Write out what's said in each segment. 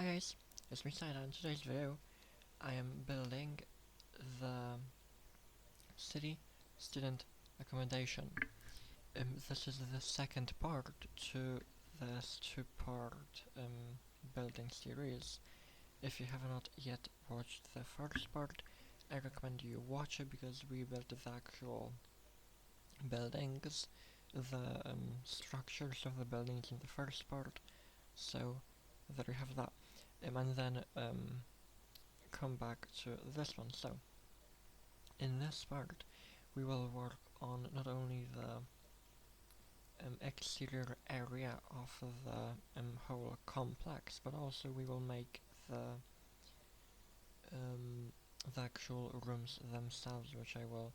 Hi guys, it's me Saida. In today's video I am building the city student accommodation. This is the second part to this two-part building series. If you have not yet watched the first part, I recommend you watch it because we built the actual buildings, the structures of the buildings in the first part, so there you have that. And then come back to this one. So in this part we will work on not only the exterior area of the whole complex, but also we will make the actual rooms themselves, which I will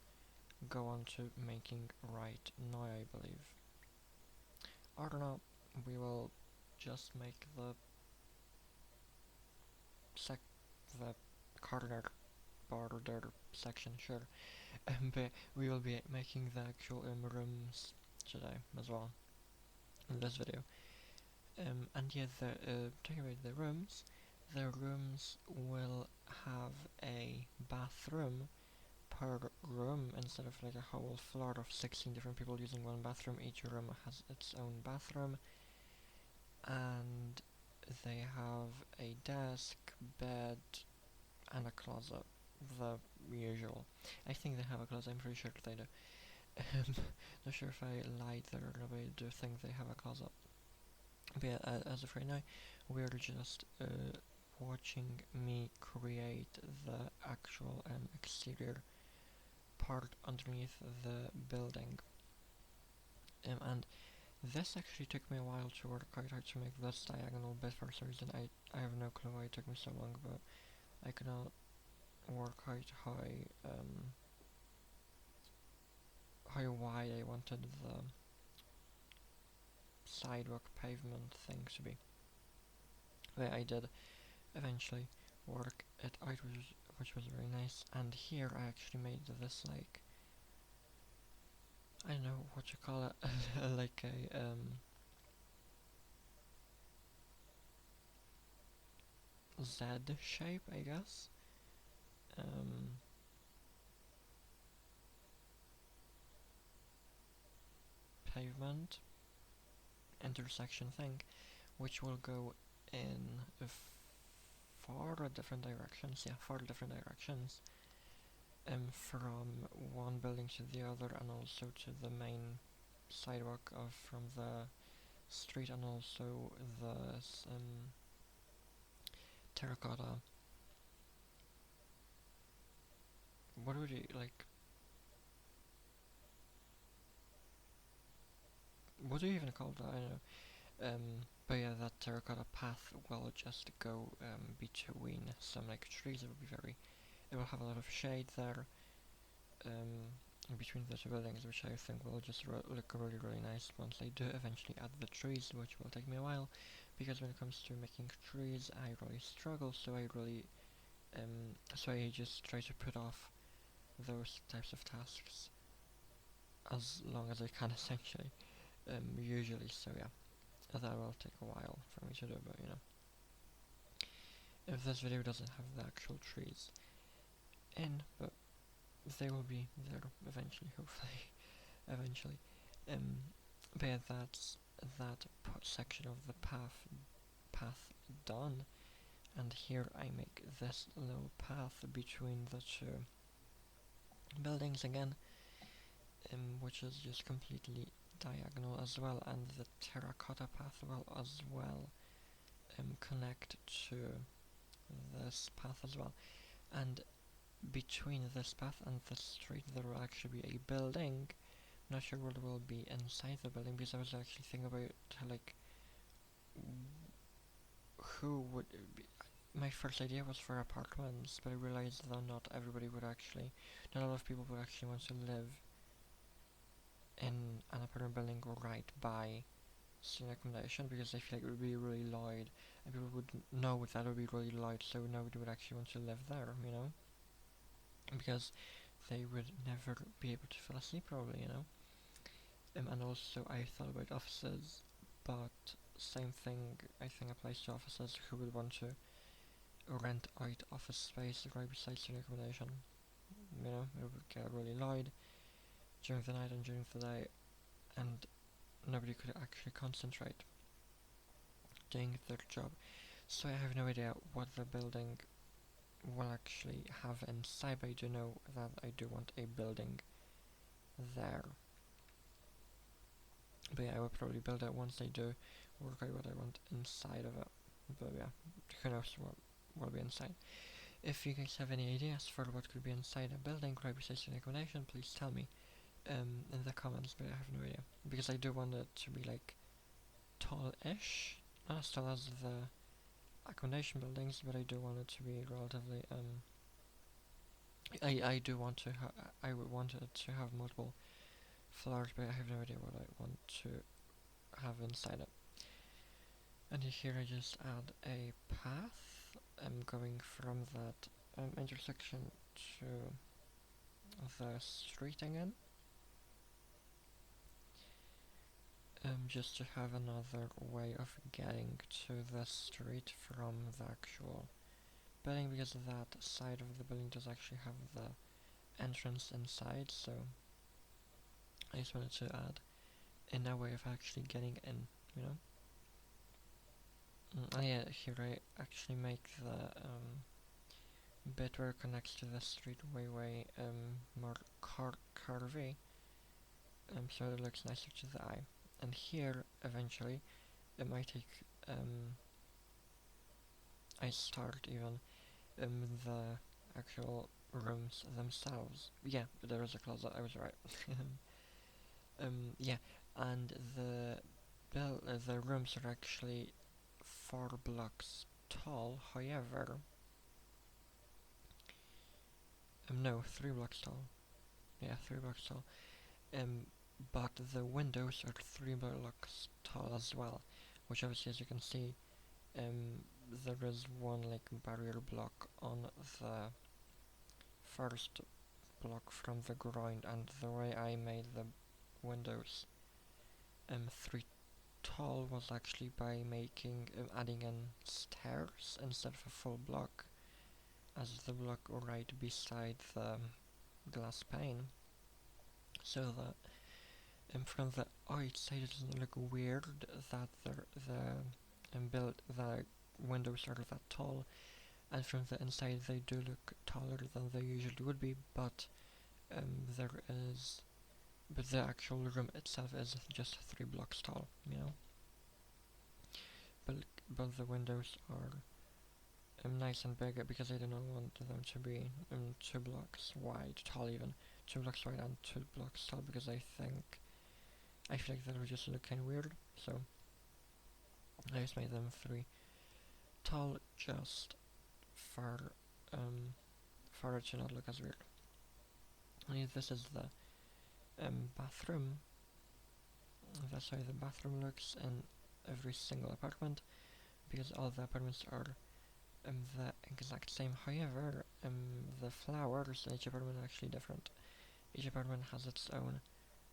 go on to making right now, I believe. Or no, we will just make the corner border section, sure. But we will be making the actual rooms today as well in this video. And yeah, talking about the rooms will have a bathroom per room instead of like a whole floor of 16 different people using one bathroom. Each room has its own bathroom, and they have a desk, bed, and a closet. The usual. I think they have a closet, I'm pretty sure they do. Not sure if I lied there, but I do think they have a closet. But yeah, as of right now, we're just watching me create the actual exterior part underneath the building. And this actually took me a while to work quite hard to make this diagonal bit for some reason. I have no clue why it took me so long, but I cannot work out how wide I wanted the sidewalk pavement thing to be. But I did eventually work it out, which was very nice. And here I actually made this like, I don't know what you call it, like a Z shape, I guess. Pavement intersection thing, which will go in four different directions. Yeah, four different directions. From one building to the other, and also to the main sidewalk from the street, and also the terracotta. What would you like? What do you even call that? I don't know. But yeah, that terracotta path will just go between some like trees. It will be very. It will have a lot of shade there. In between the two buildings, which I think will just look really nice once I do eventually add the trees, which will take me a while, because when it comes to making trees I really struggle, so I just try to put off those types of tasks as long as I can, essentially, usually. So yeah, that will take a while for me to do, but you know, if this video doesn't have the actual trees in, but they will be there eventually, hopefully. Eventually. But yeah, that's that section of the path done, and here I make this little path between the two buildings again, which is just completely diagonal as well, and the terracotta path will as well connect to this path as well. And between this path and the street there will actually be a building. Not sure what will be inside the building, because I was actually thinking about like who would be. My first idea was for apartments, but I realized that not a lot of people would actually want to live in an apartment building right by student accommodation, because I feel like it would be really loud, and people would know that it would be really loud, so nobody would actually want to live there, you know? Because they would never be able to fall asleep, probably, you know? And also I thought about offices, but same thing I think applies to offices who would want to rent out office space right beside student accommodation. You know, it would get really loud during the night and during the day, and nobody could actually concentrate doing their job. So I have no idea what the building will actually have inside, but I do know that I do want a building there. But yeah, I will probably build it once I do work out what I want inside of it. But yeah, who knows what will be inside. If you guys have any ideas for what could be inside a building right beside student accommodation, please tell me in the comments, but I have no idea. Because I do want it to be like tall-ish, not as tall as the accommodation buildings, but I do want it to be relatively I do want to I would want it to have multiple floors, but I have no idea what I want to have inside it. And here I just add a path going from that intersection to the street again, just to have another way of getting to the street from the actual building, because that side of the building does actually have the entrance inside, so I just wanted to add in a way of actually getting in, you know. Oh yeah, here I actually make the bit where it connects to the street way more curvy, so it looks nicer to the eye. And here, eventually, it might take, I start even the actual rooms themselves. Yeah, there is a closet, I was right. Yeah, and the rooms are actually 4 blocks tall, however, no, 3 blocks tall. Yeah, 3 blocks tall. But the windows are 3 blocks tall as well, which obviously, as you can see, there is one like barrier block on the first block from the ground, and the way I made the windows 3 tall was actually by making adding in stairs instead of a full block, as the block right beside the glass pane, so that from the outside it doesn't look weird that the windows are that tall, and from the inside they do look taller than they usually would be, but there is but the actual room itself is just 3 blocks tall, you know. But the windows are nice and big, because I do not want them to be 2 blocks wide, tall even, 2 blocks wide and 2 blocks tall, because I feel like that would just look kind of weird, so I just made them 3 tall, just for it to not look as weird. And this is the bathroom. That's how the bathroom looks in every single apartment, because all the apartments are the exact same. However, the flowers in each apartment are actually different. Each apartment has its own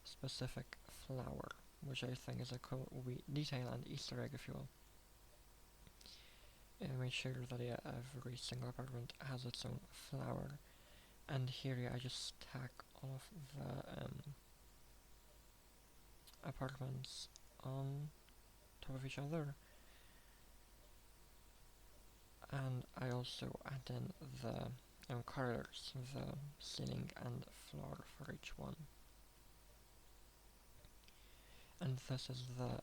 specific flower, which I think is a cool detail and Easter egg, if you will. And make sure that every single apartment has its own flower. And here I just stack all of the apartments on top of each other, and I also add in the corridors, the ceiling and floor for each one. And this is the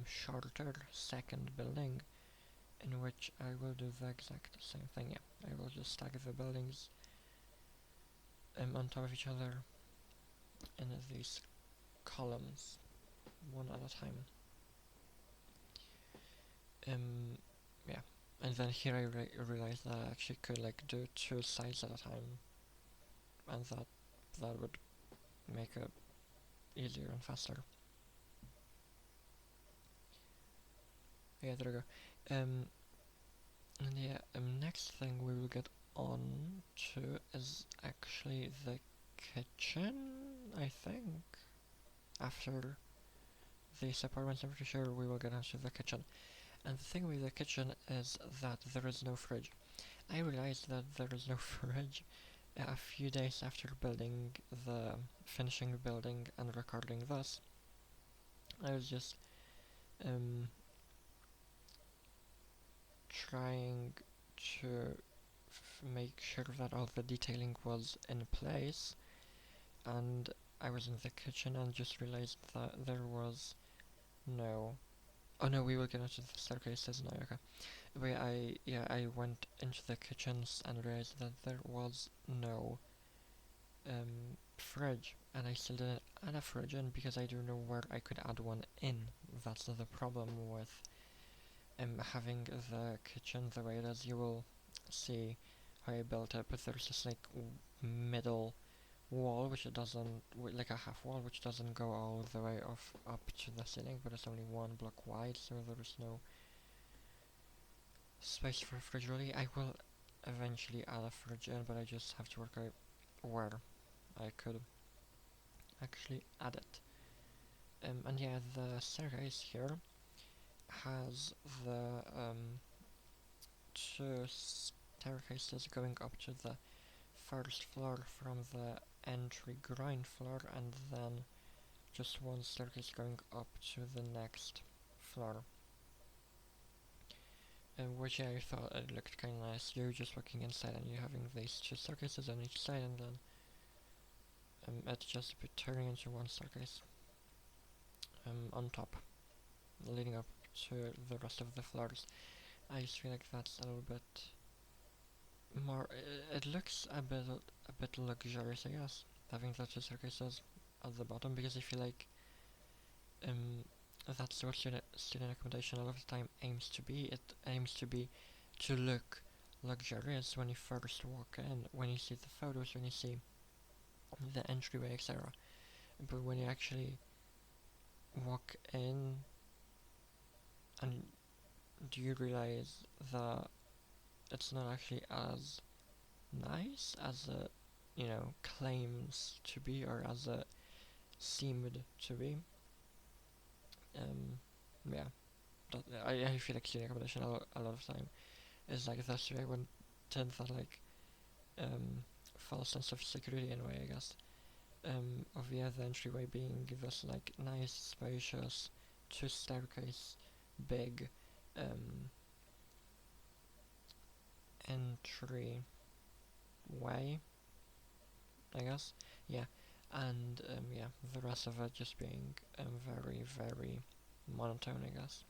shorter second building, in which I will do the exact same thing. Yeah, I will just stack the buildings on top of each other in these columns, one at a time. Yeah, and then here I realized that I actually could like do 2 sides at a time, and that would make it easier and faster. Yeah, there we go. And yeah, next thing we will get on to is actually the kitchen, I think, after these apartments, I'm pretty sure we will get into the kitchen. And the thing with the kitchen is that there is no fridge. I realized that there is no fridge a few days after finishing building and recording this. I was just trying to make sure that all the detailing was in place, and I was in the kitchen and just realized that there was no. Oh no, we will get into the staircases now. Okay, but I went into the kitchens and realized that there was no fridge, and I still didn't add a fridge in because I don't know where I could add one in. That's the problem with having the kitchen the way it is. You will see how I built it, but there's this like middle wall which it doesn't, like a half wall which doesn't go all the way up to the ceiling, but it's only 1 block wide, so there's no space for a fridge really. I will eventually add a fridge in, but I just have to work out where I could actually add it. And yeah, the staircase here has the two staircases going up to the first floor from the entry ground floor, and then just one staircase going up to the next floor. Which I thought it looked kind of nice. You're just walking inside and you're having these two staircases on each side, and then it's just turning into one staircase on top, leading up to the rest of the floors. I just feel like that's a little bit more. It looks a bit luxurious, I guess, having the two staircases at the bottom, because I feel like that's what student accommodation a lot of the time aims to be. It aims to look luxurious when you first walk in, when you see the photos, when you see the entryway, etc. But when you actually walk in, and do you realize that it's not actually as nice as it, claims to be, or as it seemed to be. Yeah, I feel like student accommodation a lot of time is like this way, when tend that like false sense of security in a way, I guess. Of the entryway being this like nice, spacious, two staircase, big entry way, I guess. Yeah, and yeah, the rest of it just being very, very monotone, I guess.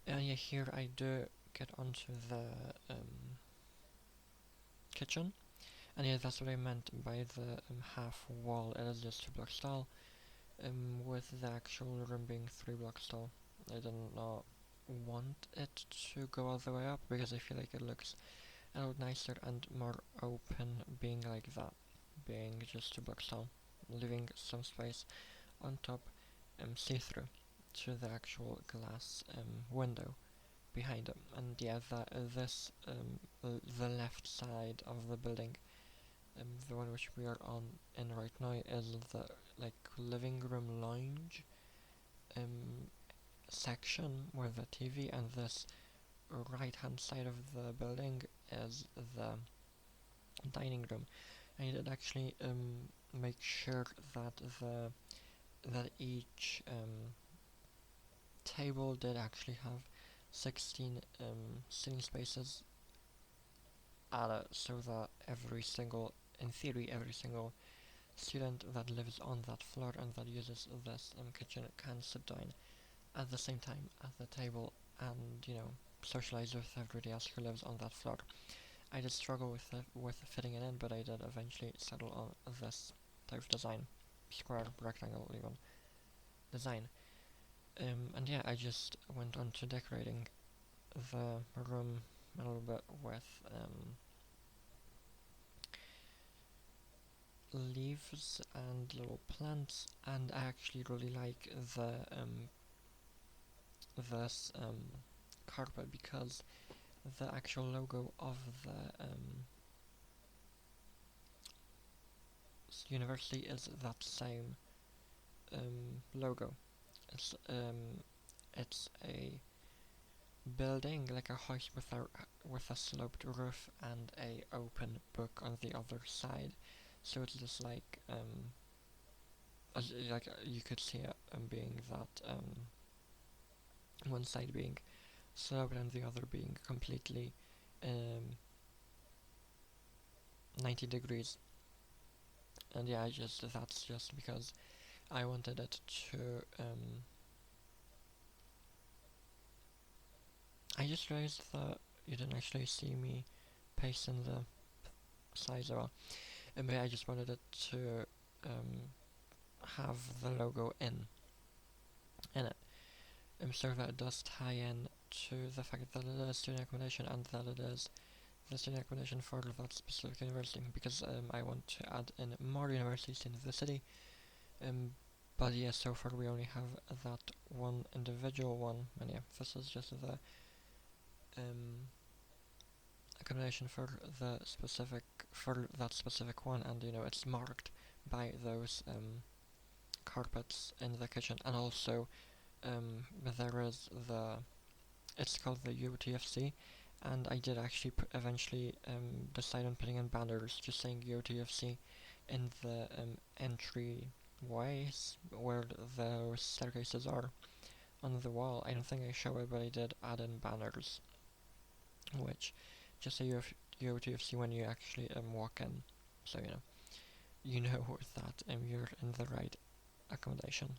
And yeah, here I do get onto the kitchen, and yeah, that's what I meant by the half wall. It is just 2 blocks tall, with the actual room being 3 blocks tall. I did not want it to go all the way up because I feel like it looks a lot nicer and more open being like that, being just 2 blocks tall, leaving some space on top, see-through to the actual glass window behind them. And yeah, the left side of the building, the one which we are on in right now, is the like living room lounge section with the TV, and this right hand side of the building is the dining room. I did actually make sure that each table did actually have 16 sitting spaces added, so that in theory, every single student that lives on that floor and that uses this kitchen can sit down at the same time at the table and, socialize with everybody else who lives on that floor. I did struggle with fitting it in, but I did eventually settle on this type of design, square, rectangle, even design. And yeah, I just went on to decorating the room a little bit with leaves and little plants, and I actually really like this carpet, because the actual logo of the university is that same logo. It's a building like a house with a sloped roof and a open book on the other side. So it's just like you could see it being that one side being sloped and the other being completely 90 degrees. And yeah, that's just because I wanted it to I just realized that you didn't actually see me pasting the size at all. But I just wanted it to have the logo in it, so that it does tie in to the fact that it is student accommodation and that it is the student accommodation for that specific university, because I want to add in more universities in the city. But yeah, so far we only have that one individual one, and yeah, this is just the accommodation for that specific one, and you know it's marked by those carpets in the kitchen, and also there is it's called the UTFC, and I did actually eventually decide on putting in banners just saying UTFC in the entry ways where those staircases are on the wall. I don't think I show it, but I did add in banners which just say UTFC when you actually walk in, so you know that you're in the right accommodation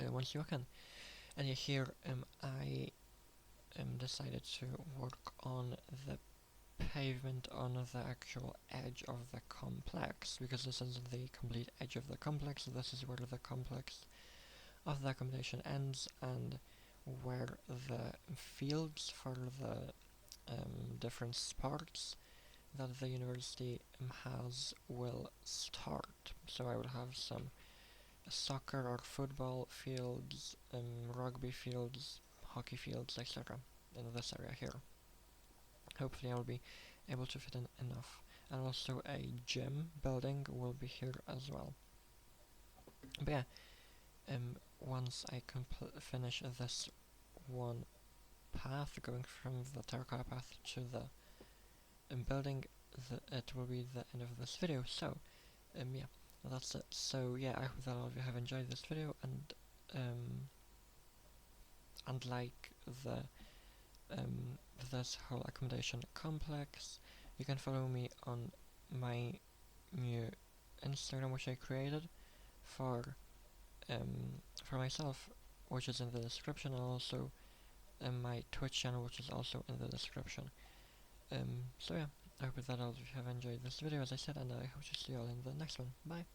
once you walk in. And here I decided to work on the pavement on the actual edge of the complex, because this is the complete edge of the complex. This is where the complex of the accommodation ends and where the fields for the different sports that the university has will start. So I will have some soccer or football fields, rugby fields, hockey fields, etc. in this area here. Hopefully I will be able to fit in enough. And also a gym building will be here as well. But yeah, once I finish this one path going from the terracotta path to the building, it will be the end of this video. So yeah, that's it. So yeah, I hope that all of you have enjoyed this video, and like the this whole accommodation complex. You can follow me on my new Instagram, which I created for myself, which is in the description, and also my Twitch channel, which is also in the description. So yeah, I hope that all of you have enjoyed this video, as I said, and I hope to see you all in the next one. Bye!